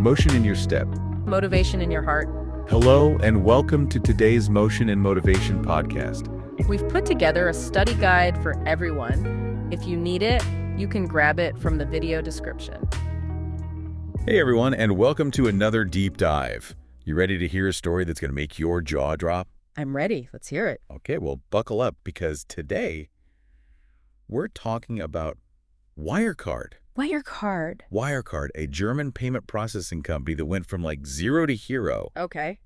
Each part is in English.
Motion in your step. Motivation in your heart. Hello, and welcome to today's Motion and Motivation podcast. We've put together a study guide for everyone. If you need it, you can grab it from the video description. Hey everyone, and welcome to another deep dive. You ready to hear a story that's going to make your jaw drop? I'm ready. Let's hear it. Okay, well, buckle up, because today we're talking about Wirecard. Wirecard. Wirecard, a German payment processing company that went from like zero to hero Okay.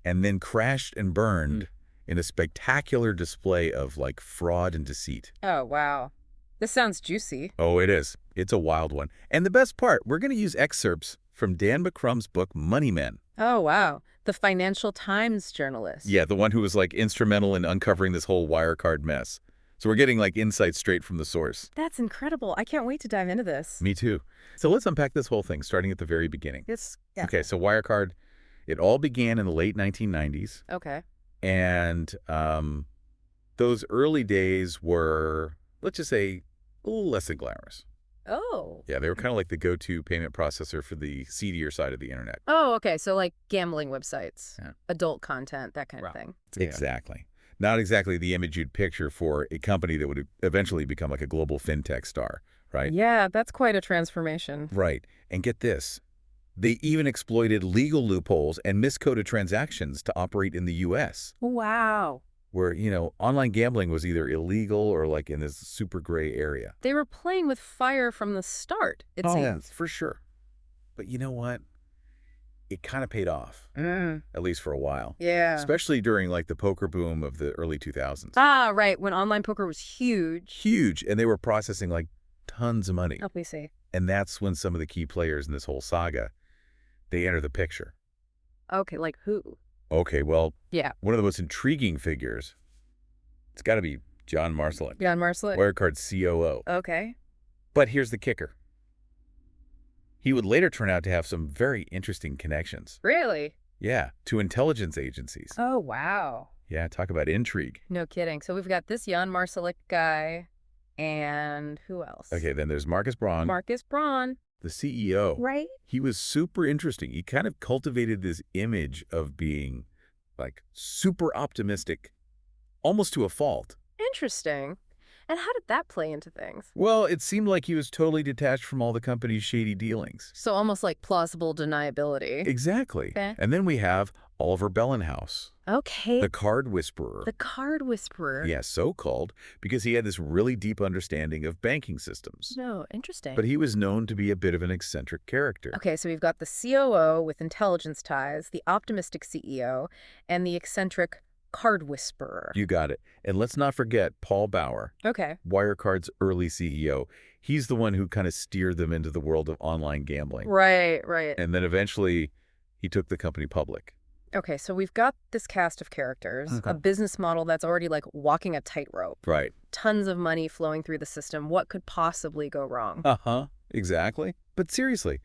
and then crashed and burned in a spectacular display of like fraud and deceit. Oh, wow. This sounds juicy. Oh, it is. It's a wild one. And the best part, we're going to use excerpts from Dan McCrum's book, Money Men. Oh, wow. The Financial Times journalist. Yeah, the one who was like instrumental in uncovering this whole Wirecard mess. So we're getting like insights straight from the source. That's incredible. I can't wait to dive into this. Me too. So let's unpack this whole thing, starting at the very beginning. Yeah. Okay, so Wirecard, it all began in the late 1990s. Okay. And those early days were, let's just say, a little less than glamorous. Oh. Yeah, they were kind of like the go-to payment processor for the seedier side of the internet. Oh, okay. So like gambling websites, Yeah. adult content, that kind of thing. Exactly. Not exactly the image you'd picture for a company that would eventually become like a global fintech star, right? Yeah, that's quite a transformation. Right. And get this. They even exploited legal loopholes and miscoded transactions to operate in the U.S., Wow. where, online gambling was either illegal or like in this super gray area. They were playing with fire from the start, it seems. For sure. But you know what? It kind of paid off, at least for a while. Yeah. Especially during like the poker boom of the early 2000s. Ah, right. When online poker was huge. Huge. And they were processing like tons of money. Help me see. And that's when some of the key players in this whole saga, they enter the picture. Okay, like who? Okay, well, Yeah. one of the most intriguing figures, it's got to be John Marsalek, Jan Marsalek? Wirecard's COO. Okay. But here's the kicker. He would later turn out to have some very interesting connections. Really? Yeah, to intelligence agencies. Oh, wow. Yeah, talk about intrigue. No kidding. So we've got this Jan Marsalek guy, and who else? Okay, then there's Marcus Braun, Marcus Braun. the CEO. Right. He was super interesting. He kind of cultivated this image of being like super optimistic, almost to a fault. Interesting. And how did that play into things? Well, it seemed like he was totally detached from all the company's shady dealings. So almost like plausible deniability. Exactly. Okay. And then we have Oliver Bellenhaus, Okay. the card whisperer. The card whisperer. Yeah, so-called, because he had this really deep understanding of banking systems. No, interesting. But he was known to be a bit of an eccentric character. Okay, so we've got the COO with intelligence ties, the optimistic CEO, and the eccentric card whisperer. You got it. And let's not forget Paul Bauer, Okay. Wirecard's early CEO. He's the one who kind of steered them into the world of online gambling. Right, right. And then eventually he took the company public. Okay, so we've got this cast of characters, Okay. a business model that's already like walking a tightrope. Right. Tons of money flowing through the system. What could possibly go wrong? Uh-huh. Exactly. But seriously,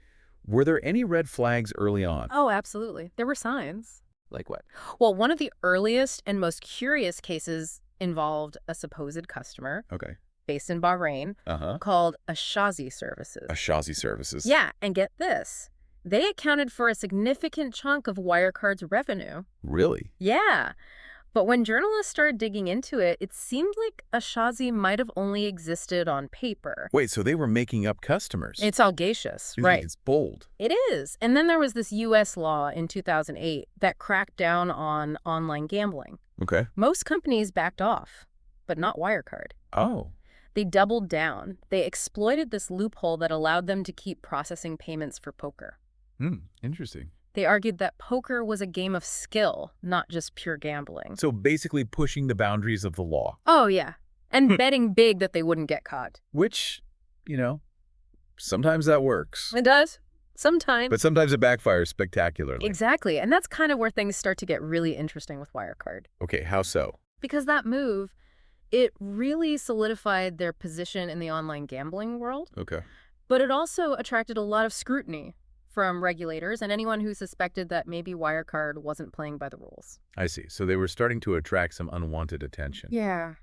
were there any red flags early on? Oh, absolutely. There were signs. Like what? Well, one of the earliest and most curious cases involved a supposed customer Okay. based in Bahrain Uh-huh. called Ashazi Services. Ashazi Services. Yeah, and get this. They accounted for a significant chunk of Wirecard's revenue. Really? Yeah. But when journalists started digging into it, it seemed like Ashazi might have only existed on paper. Wait, so they were making up customers? It's audacious, You think right? It's bold. It is. And then there was this U.S. law in 2008 that cracked down on online gambling. Okay. Most companies backed off, but not Wirecard. Oh. They doubled down. They exploited this loophole that allowed them to keep processing payments for poker. Interesting. They argued that poker was a game of skill, not just pure gambling. So basically pushing the boundaries of the law, Oh, yeah. And betting big that they wouldn't get caught. which, sometimes that works. It does. Sometimes. But sometimes it backfires spectacularly. Exactly. And that's kind of where things start to get really interesting with Wirecard. Okay, how so? Because that move, it really solidified their position in the online gambling world, Okay. but it also attracted a lot of scrutiny from regulators and anyone who suspected that maybe Wirecard wasn't playing by the rules. I see. So they were starting to attract some unwanted attention. Yeah.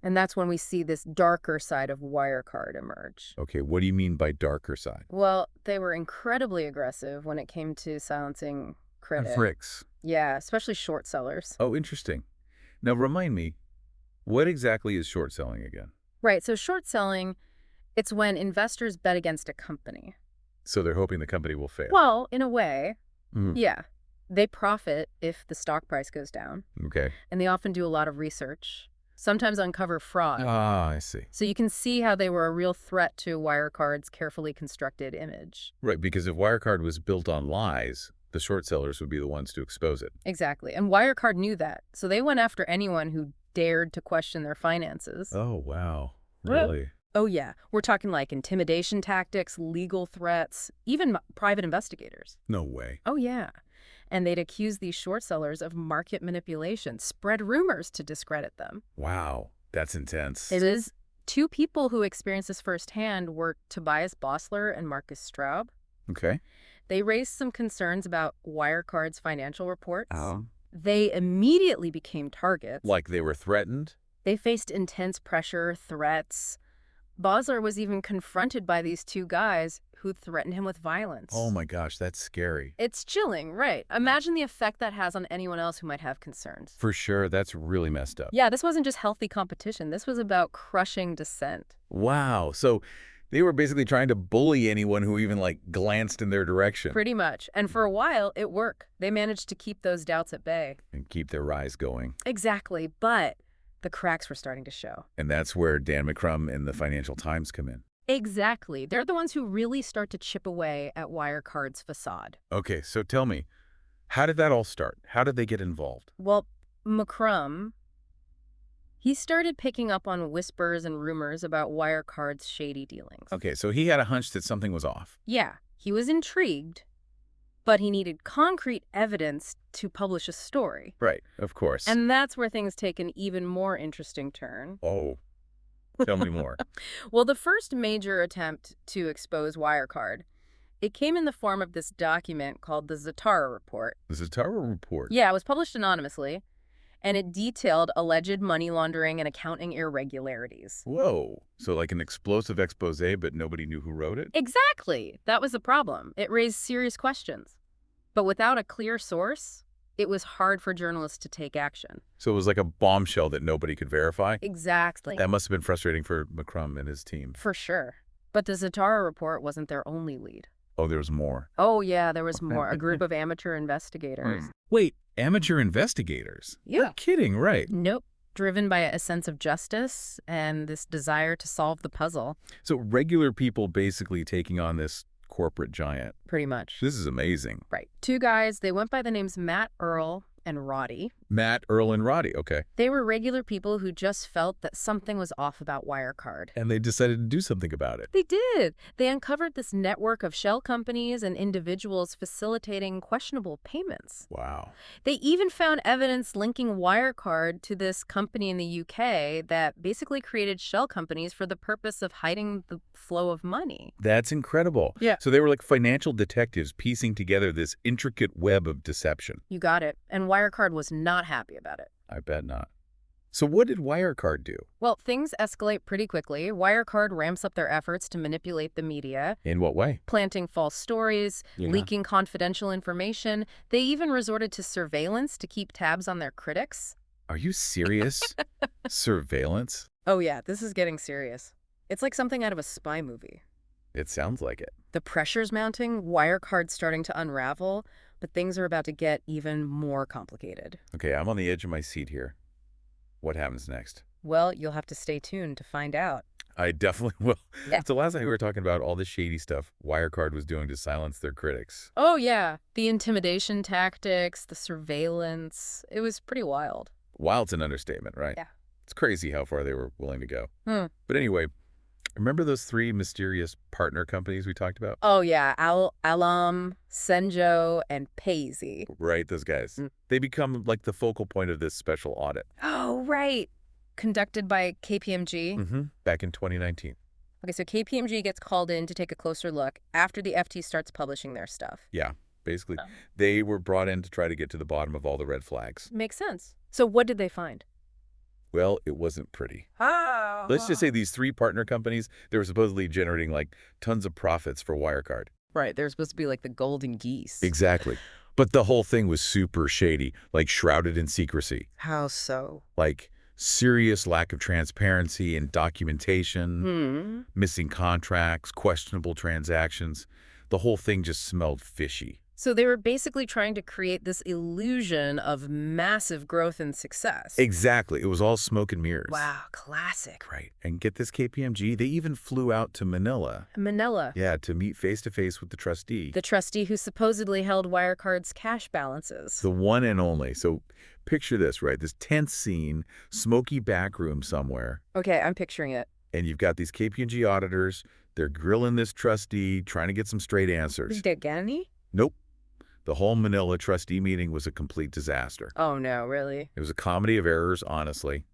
And that's when we see this darker side of Wirecard emerge. Okay, what do you mean by darker side? Well, they were incredibly aggressive when it came to silencing critics. Fricks. Yeah, especially short sellers. Oh, interesting. Now remind me, what exactly is short selling again? Right, so short selling, it's when investors bet against a company. So they're hoping the company will fail. Well, in a way, Mhm. yeah. They profit if the stock price goes down, Okay. and they often do a lot of research, sometimes uncover fraud. Ah, I see. So you can see how they were a real threat to Wirecard's carefully constructed image. Right, because if Wirecard was built on lies, the short sellers would be the ones to expose it. Exactly. And Wirecard knew that, so they went after anyone who dared to question their finances. Oh, wow. Well- Really? Oh, yeah. We're talking like intimidation tactics, legal threats, even private investigators. No way. Oh, yeah. And they'd accuse these short sellers of market manipulation, spread rumors to discredit them. Wow, that's intense. It is. Two people who experienced this firsthand were Tobias Bossler and Marcus Straub. Okay. They raised some concerns about Wirecard's financial reports. Oh. They immediately became targets. Like they were threatened? They faced intense pressure, threats. Bossler was even confronted by these two guys who threatened him with violence. Oh my gosh, that's scary. It's chilling, right? Imagine the effect that has on anyone else who might have concerns. For sure, that's really messed up. Yeah, this wasn't just healthy competition. This was about crushing dissent. Wow, so they were basically trying to bully anyone who even, like, glanced in their direction. Pretty much. And for a while, it worked. They managed to keep those doubts at bay. And keep their rise going. Exactly, but the cracks were starting to show. And that's where Dan McCrum and the Financial Times come in. Exactly. They're the ones who really start to chip away at Wirecard's facade. Okay, so tell me, how did that all start? How did they get involved? Well, McCrum, he started picking up on whispers and rumors about Wirecard's shady dealings. Okay, so he had a hunch that something was off. Yeah, he was intrigued, but he needed concrete evidence to publish a story. Right, of course. And that's where things take an even more interesting turn. Oh, tell me more. Well, the first major attempt to expose Wirecard, it came in the form of this document called the Zatara Report. The Zatara Report. Yeah, it was published anonymously, and it detailed alleged money laundering and accounting irregularities. Whoa, so like an explosive expose, but nobody knew who wrote it? Exactly. That was the problem. It raised serious questions. But without a clear source, it was hard for journalists to take action. So it was like a bombshell that nobody could verify? Exactly. That must have been frustrating for McCrum and his team. For sure. But the Zatara Report wasn't their only lead. Oh, there was more. Oh, yeah, there was more. A group of amateur investigators. Wait, amateur investigators? Yeah. You're kidding, right? Nope. Driven by a sense of justice and this desire to solve the puzzle. So regular people basically taking on this corporate giant. Pretty much. This is amazing. Right. Two guys, they went by the names Matt Earl and Roddy. Matt, Earl, and Roddy, okay. They were regular people who just felt that something was off about Wirecard. And they decided to do something about it. They did. They uncovered this network of shell companies and individuals facilitating questionable payments. Wow. They even found evidence linking Wirecard to this company in the UK that basically created shell companies for the purpose of hiding the flow of money. That's incredible. Yeah. So they were like financial detectives piecing together this intricate web of deception. You got it. And Wirecard was not happy about it. I bet not. So what did Wirecard do? Well, things escalate pretty quickly. Wirecard ramps up their efforts to manipulate the media, In what way? planting false stories, Yeah. leaking confidential information. They even resorted to surveillance to keep tabs on their critics. Are you serious? Surveillance? Oh yeah, this is getting serious. It's like something out of a spy movie. It sounds like it. The pressure's mounting, Wirecard's starting to unravel, but things are about to get even more complicated. Okay, I'm on the edge of my seat here. What happens next? Well, you'll have to stay tuned to find out. I definitely will. Yeah. So last night we were talking about all the shady stuff Wirecard was doing to silence their critics. Oh yeah, the intimidation tactics, the surveillance. It was pretty wild. Wild's an understatement, right? Yeah. It's crazy how far they were willing to go. Hmm. But anyway, remember those three mysterious partner companies we talked about? Oh yeah, Alam, Senjo, and Paisley. Right, those guys. Mm. They become like the focal point of this special audit. Oh right. Conducted by KPMG. Mm-hmm. Back in 2019. Okay, so KPMG gets called in to take a closer look after the FT starts publishing their stuff. Yeah, basically, Oh. they were brought in to try to get to the bottom of all the red flags. Makes sense. So what did they find? Well, it wasn't pretty. Oh. Let's just say these three partner companies, they were supposedly generating like tons of profits for Wirecard. Right, they're supposed to be like the golden geese. Exactly. But the whole thing was super shady, like shrouded in secrecy. How so? Like serious lack of transparency and documentation, missing contracts, questionable transactions. The whole thing just smelled fishy. So they were basically trying to create this illusion of massive growth and success. Exactly. It was all smoke and mirrors. Wow, classic. Right. And get this, KPMG, they even flew out to Manila. Manila. Yeah, to meet face-to-face with the trustee. The trustee who supposedly held Wirecard's cash balances. The one and only. So picture this, right? This tense scene, smoky back room somewhere. Okay, I'm picturing it. And you've got these KPMG auditors. They're grilling this trustee, trying to get some straight answers. Did get any? Nope. The whole Manila trustee meeting was a complete disaster. Oh, no, really? It was a comedy of errors, honestly.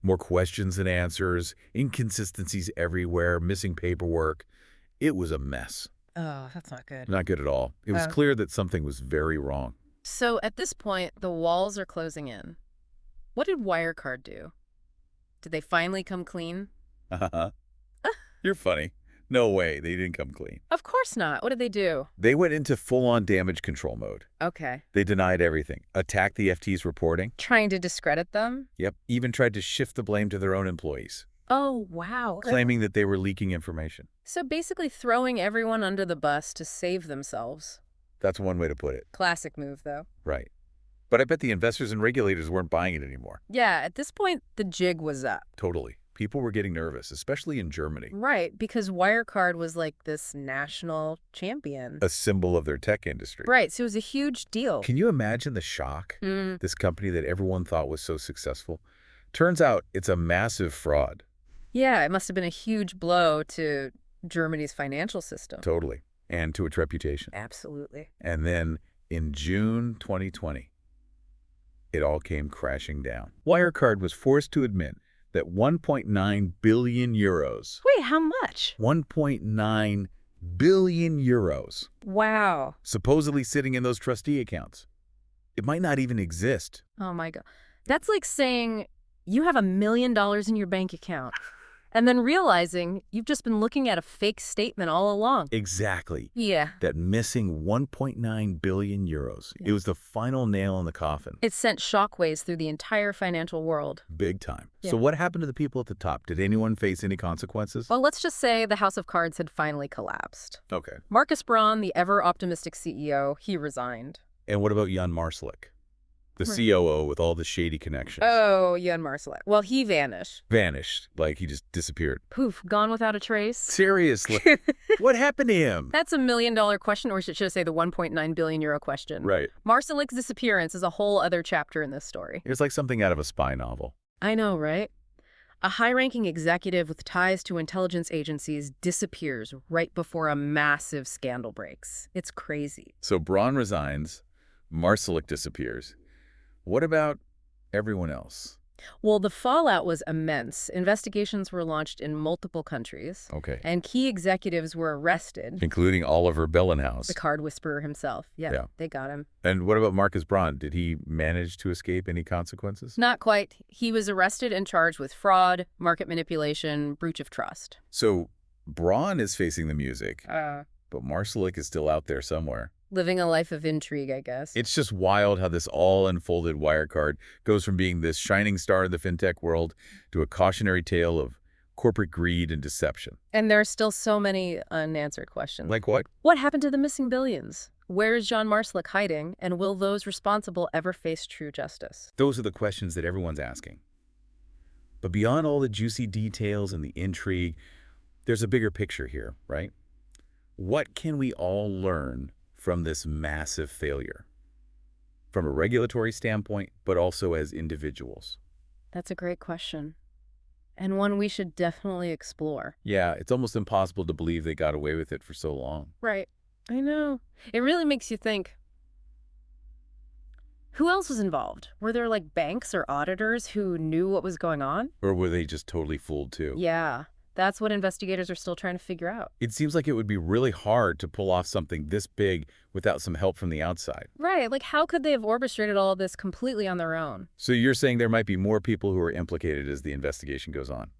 More questions than answers, inconsistencies everywhere, missing paperwork. It was a mess. Oh, that's not good. Not good at all. It was clear that something was very wrong. So at this point, the walls are closing in. What did Wirecard do? Did they finally come clean? You're funny. No way, they didn't come clean. Of course not. What did they do? They went into full-on damage control mode. Okay. They denied everything, attacked the FT's reporting. Trying to discredit them? Yep, even tried to shift the blame to their own employees, Oh, wow. claiming that they were leaking information. So basically throwing everyone under the bus to save themselves. That's one way to put it. Classic move, though. Right. But I bet the investors and regulators weren't buying it anymore. Yeah, at this point, the jig was up. Totally. People were getting nervous, especially in Germany. Right, because Wirecard was like this national champion. A symbol of their tech industry. Right, so it was a huge deal. Can you imagine the shock? This company that everyone thought was so successful. Turns out it's a massive fraud. Yeah, it must have been a huge blow to Germany's financial system. Totally. And to its reputation. Absolutely. And then in June 2020, it all came crashing down. Wirecard was forced to admit that 1.9 billion euros. Wait, how much? 1.9 billion euros. Wow. Supposedly sitting in those trustee accounts. It might not even exist. Oh my God. That's like saying you have $1 million in your bank account and then realizing you've just been looking at a fake statement all along. Exactly. Yeah. That missing 1.9 billion euros. It was the final nail in the coffin. It sent shockwaves through the entire financial world. Big time. Yeah. So what happened to the people at the top? Did anyone face any consequences? Well, let's just say the House of Cards had finally collapsed. Okay. Marcus Braun, the ever-optimistic CEO, he resigned. And what about Jan Marsalek? The COO with all the shady connections. Oh, Jan Marsalek. Well, he vanished. Vanished. Like he just disappeared. Poof, gone without a trace. Seriously. What happened to him? That's $1 million question, or should I say the 1.9 billion euro question. Right. Marsalek's disappearance is a whole other chapter in this story. It was like something out of a spy novel. I know, right? A high-ranking executive with ties to intelligence agencies disappears right before a massive scandal breaks. It's crazy. So Braun resigns. Marsalek disappears. What about everyone else? Well, the fallout was immense. Investigations were launched in multiple countries. Okay. And key executives were arrested. Including Oliver Bellenhaus. The card whisperer himself. Yeah, they got him. And what about Marcus Braun? Did he manage to escape any consequences? Not quite. He was arrested and charged with fraud, market manipulation, breach of trust. So Braun is facing the music, but Marsalek is still out there somewhere. Living a life of intrigue, I guess. It's just wild how this all unfolded. Wirecard goes from being this shining star of the fintech world to a cautionary tale of corporate greed and deception. And there are still so many unanswered questions. Like what? What happened to the missing billions? Where is Jan Marsalek hiding? And will those responsible ever face true justice? Those are the questions that everyone's asking. But beyond all the juicy details and the intrigue, there's a bigger picture here, right? What can we all learn from this massive failure? From a regulatory standpoint, but also as individuals. That's a great question. And one we should definitely explore. Yeah, it's almost impossible to believe they got away with it for so long. Right. I know. It really makes you think. Who else was involved? Were there like banks or auditors who knew what was going on? Or were they just totally fooled too? Yeah. That's what investigators are still trying to figure out. It seems like it would be really hard to pull off something this big without some help from the outside. Right, like how could they have orchestrated all of this completely on their own? So you're saying there might be more people who are implicated as the investigation goes on?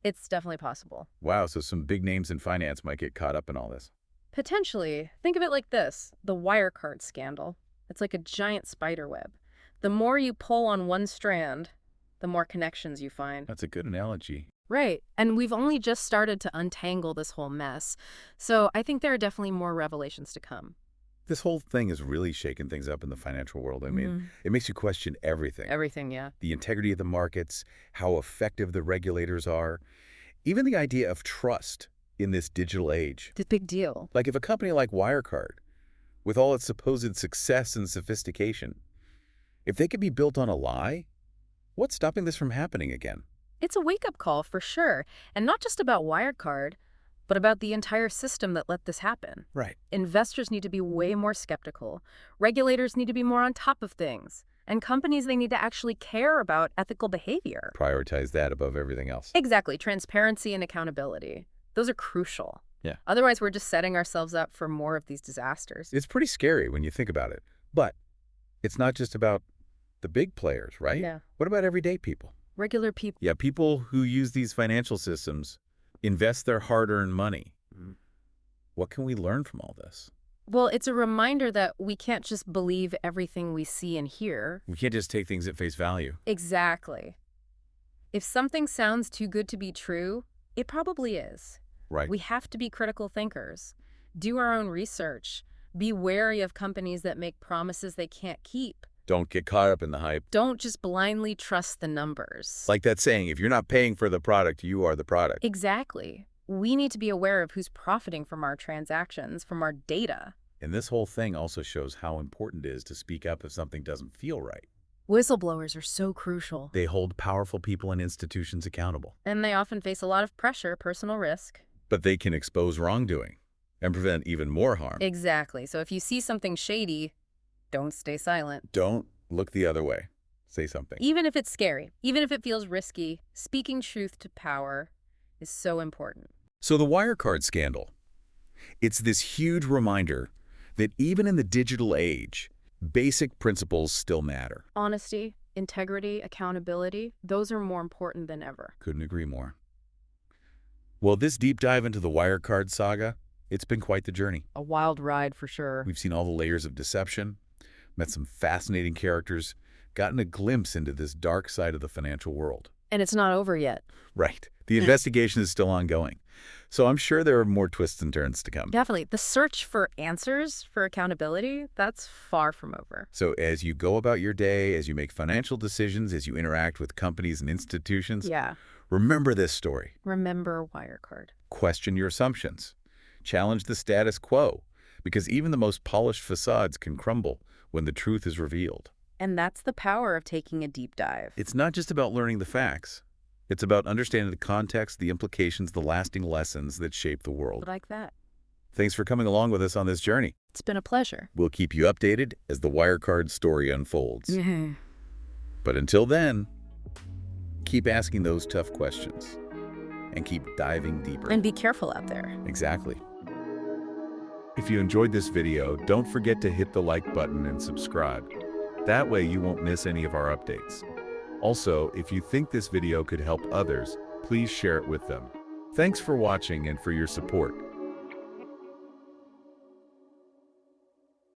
It's definitely possible. Wow, so some big names in finance might get caught up in all this. Potentially. Think of it like this, the Wirecard scandal. It's like a giant spider web. The more you pull on one strand, the more connections you find. That's a good analogy. Right. And we've only just started to untangle this whole mess. So I think there are definitely more revelations to come. This whole thing has really shaken things up in the financial world. I mean, it makes you question everything. Everything, yeah. The integrity of the markets, how effective the regulators are, even the idea of trust in this digital age. It's a big deal. Like if a company like Wirecard, with all its supposed success and sophistication, if they could be built on a lie, what's stopping this from happening again? It's a wake-up call for sure. And not just about Wirecard, but about the entire system that let this happen. Right. Investors need to be way more skeptical. Regulators need to be more on top of things. And companies, they need to actually care about ethical behavior. Prioritize that above everything else. Exactly. Transparency and accountability. Those are crucial. Yeah. Otherwise, we're just setting ourselves up for more of these disasters. It's pretty scary when you think about it. But it's not just about the big players, right? Yeah. What about everyday people? Regular people. Yeah, people who use these financial systems, invest their hard-earned money. What can we learn from all this? Well, it's a reminder that we can't just believe everything we see and hear. We can't just take things at face value. Exactly. If something sounds too good to be true, it probably is. Right. We have to be critical thinkers, do our own research, be wary of companies that make promises they can't keep. Don't get caught up in the hype. Don't just blindly trust the numbers. Like that saying, if you're not paying for the product, you are the product. Exactly. We need to be aware of who's profiting from our transactions, from our data. And this whole thing also shows how important it is to speak up if something doesn't feel right. Whistleblowers are so crucial. They hold powerful people and institutions accountable. And they often face a lot of pressure, personal risk. But they can expose wrongdoing and prevent even more harm. Exactly. So if you see something shady, don't stay silent. Don't look the other way. Say something. Even if it's scary, even if it feels risky, speaking truth to power is so important. So the Wirecard scandal, it's this huge reminder that even in the digital age, basic principles still matter. Honesty, integrity, accountability, those are more important than ever. Couldn't agree more. Well, this deep dive into the Wirecard saga, it's been quite the journey. A wild ride for sure. We've seen all the layers of deception, met some fascinating characters, gotten a glimpse into this dark side of the financial world. And it's not over yet. Right. The investigation is still ongoing. So I'm sure there are more twists and turns to come. Definitely. The search for answers, for accountability, that's far from over. So as you go about your day, as you make financial decisions, as you interact with companies and institutions, Yeah. remember this story. Remember Wirecard. Question your assumptions. Challenge the status quo, because even the most polished facades can crumble when the truth is revealed. And that's the power of taking a deep dive. It's not just about learning the facts. It's about understanding the context, the implications, the lasting lessons that shape the world. Like that. Thanks for coming along with us on this journey. It's been a pleasure. We'll keep you updated as the Wirecard story unfolds. But until then, keep asking those tough questions and keep diving deeper. And be careful out there. Exactly. If you enjoyed this video, don't forget to hit the like button and subscribe. That way you won't miss any of our updates. Also, if you think this video could help others, please share it with them. Thanks for watching and for your support.